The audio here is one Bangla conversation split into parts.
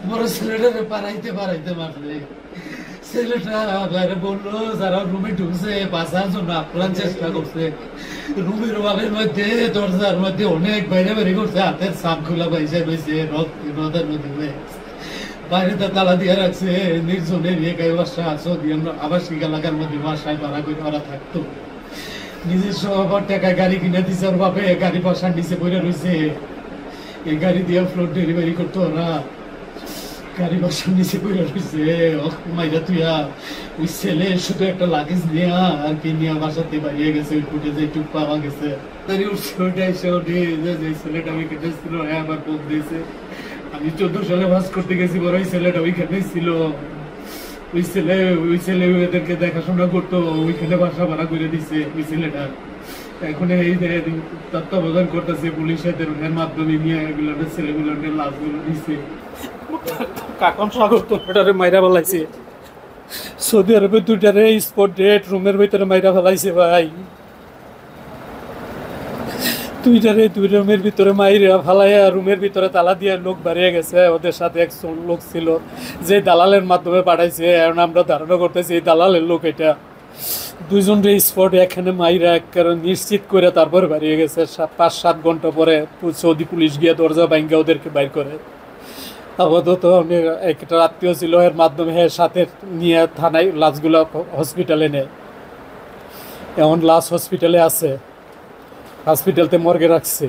বড় ছেলেটারে পারাইতে পারাইতে মারলে ছেলেটা বাইরে বললো যারা রুমে ঢুকছে বাঁচার জন্য আপ্রাণ চেষ্টা করছে রুমের ওয়ালের মধ্যে দরজার মধ্যে অনেক বাইরে বাইরে করছে হাতের সাপ খোলা পাইছে রয়েছে নদের নদী হয়ে বাইরে তো তালা দিয়ে রাখছে নির্জনের একাই বাসা সৌদি আবাসিক এলাকার মধ্যে বাসায় ভাড়া করে ওরা থাকতো নিজস্ব আবার টাকা গাড়ি কিনে দিছে ওর বাপে গাড়ি বসার নিচে পড়ে রয়েছে এই গাড়ি দিয়ে ফ্লোর ডেলিভারি করতো ওরা গাড়ি বসার নিচে পড়ে রয়েছে মাইরা তুইয়া ওই ছেলে শুধু একটা লাগেজ নেয়া আর কি নিয়ে বাসাতে বাড়িয়ে গেছে ওই ফুটে যে টুক পাওয়া গেছে যে ছেলেটা ওই কেটেছিল আবার পোক দিয়েছে আমি 14 সালে বাস করতে গেছি বড় ওই ছেলেটা ওইখানে ছিল ওই ছেলে ওদেরকে দেখাশোনা করতো ওইখানে বাসা ভাড়া করে দিচ্ছে ওই ছেলেটা এখন এই তত্ত্বাবধান করতেছে পুলিশের মাধ্যমে নিয়ে এগুলো ছেলেগুলোকে লাশগুলো দিচ্ছে কাকন সাগর তোটারে মাইরা ফেলাইছে সৌদি আরবে দুইটারে স্পট ডেট রুমের ভিতরে মাইরা ফেলাইছে ভাই দুই রুমের ভিতরে মাইরা ফালাইয়া রুমের ভিতরে তালা দিয়ে লোক বাড়িয়ে গেছে ওদের সাথে একজন লোক ছিল যে দালালের মাধ্যমে পাঠাইছে এখন আমরা ধারণা করতেছি এই দালালের লোক এটা দুইজনরে স্পট এখানে মাইরা কারণ নিশ্চিত করে তারপরে বাড়িয়ে গেছে 5-7 ঘন্টা পরে সৌদি পুলিশ গিয়ে দরজা ভাঙ্গা ওদেরকে বাইর করে আপাতত একটা আত্মীয় ছিল এর মাধ্যমে সাথে নিয়ে থানায় লাশগুলো হসপিটালে নেয় এখন লাশ হসপিটালে আছে হসপিটালতে মর্গে রাখছে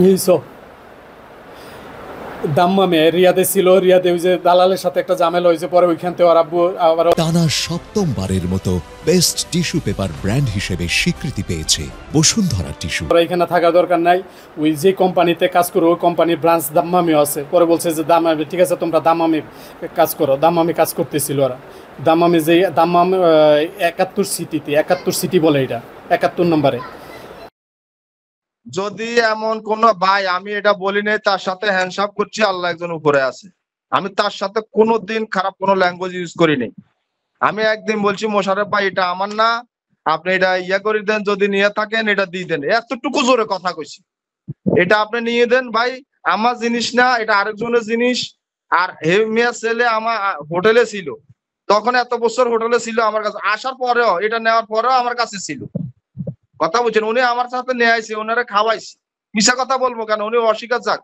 এইসব দাম্মামে রিয়াদে ছিল রিয়াদে ওই যে দালালের সাথে একটা ঝামেলা হয়েছে পরে ওইখান থেকে ওর আব্বু আবার টানা 7ম বারের মতো বেস্ট টিস্যু পেপার ব্র্যান্ড হিসেবে স্বীকৃতি পেয়েছে বসুন্ধরা টিস্যু। এখানে থাকা দরকার নাই ওই যে কোম্পানিতে কাজ করো ওই কোম্পানির ব্রাঞ্চ দাম্মামে আছে পরে বলছে যে দাম্মামে ঠিক আছে তোমরা দাম্মামে কাজ করো দাম্মামে কাজ করতেছিল ওরা দাম্মামে যে দাম্মাম 71 সিটি বলে এটা 71 নম্বরে। যদি এমন কোন ভাই আমি এটা বলি নাই তার সাথে হ্যান্ডশাপ করছি আল্লাহ একজন উপরে আছে আমি তার সাথে কোনোদিন খারাপ কোনো ল্যাঙ্গুয়েজ ইউজ করি নাই আমি একদিন বলছি মোশাররফ ভাই এটা আমার না আপনি এটা ইয়া করে দেন যদি নিয়ে থাকেন এটা দিয়ে দেন এতটুকু জোরে কথা কইছি এটা আপনি নিয়ে দেন ভাই আমার জিনিস না এটা আরেকজনের জিনিস আর হে মিয়া ছেলে আমার হোটেলে ছিল তখন এত বছর হোটেলে ছিল আমার কাছে আসার পরেও এটা নেওয়ার পরেও আমার কাছে ছিল কথা বুঝছেন উনি আমার সাথে নিয়ে আইছে ওনারা খাওয়াইছে মিশা কথা বলবো কেন উনি অস্বীকার যাক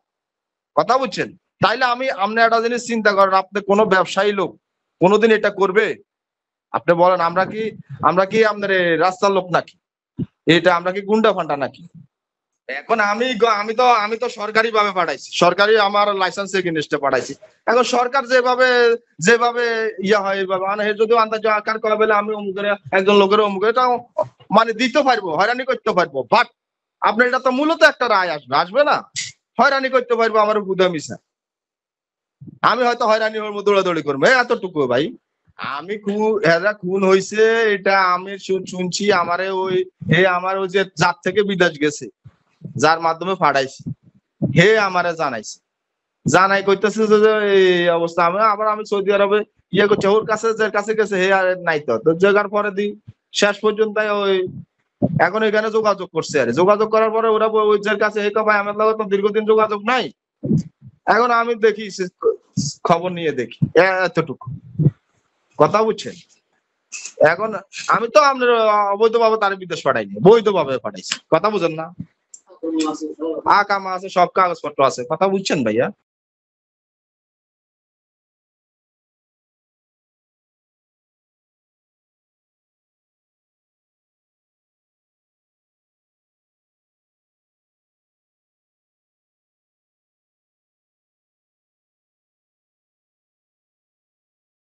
কথা বুঝছেন তাইলে আপনি একটা জিনিস চিন্তা করেন আপনি কোনো ব্যবসায়ী লোক কোনোদিন এটা করবে আপনি বলেন আমরা কি আপনার রাস্তার লোক নাকি এটা আমরা কি গুন্ডা ফান্ডা নাকি এখন আমি তো সরকারি ভাবে পাঠাইছি সরকারি আমার লাইসেন্স এগেইনস্টে পাঠাইছি এখন সরকার যেভাবে ইয়া হয় এইভাবে মানে যদি আন্দাজ আকার করা বলে আমি অমুকের একজন লোকের অমুকের এটা মানে দিতে পারবো হয়রানি করতে পারবো বাট আপনার এটা তো মূলত একটা রায় আসবে না হয়রানি করতে পারবো আমার বুধা মিশা আমি হয়তো হয়রানি হওয়ার মতো দৌড়াদৌড়ি করবো এতটুকু ভাই আমি খুন হয়েছে এটা আমি শুনছি আমার ওই যে যার থেকে বিদেশ গেছে যার মাধ্যমে পাঠাইছি হে আমারে জানাই কইতেছে যে এই অবস্থা আমি সৌদি আরবে ইয়ে করছি ওর কাছে যার কাছে গেছে হে আর নাই তো জায়গার পরে দিই শেষ পর্যন্ত ওই এখন এখানে যোগাযোগ করছে আর যোগাযোগ করার পরে ওরা ওই যার কাছে হে ভাই আমার লগে তো দীর্ঘদিন যোগাযোগ নাই এখন আমি দেখি খবর নিয়ে দেখি এতটুকু কথা বুঝছেন এখন আমি তো আপনার অবৈধভাবে তার বিদেশ পাঠাইনি বৈধভাবে পাঠাইছি কথা বুঝেন না আকামা আছে সব কাগজপত্র আছে কথা বুঝছেন ভাইয়া।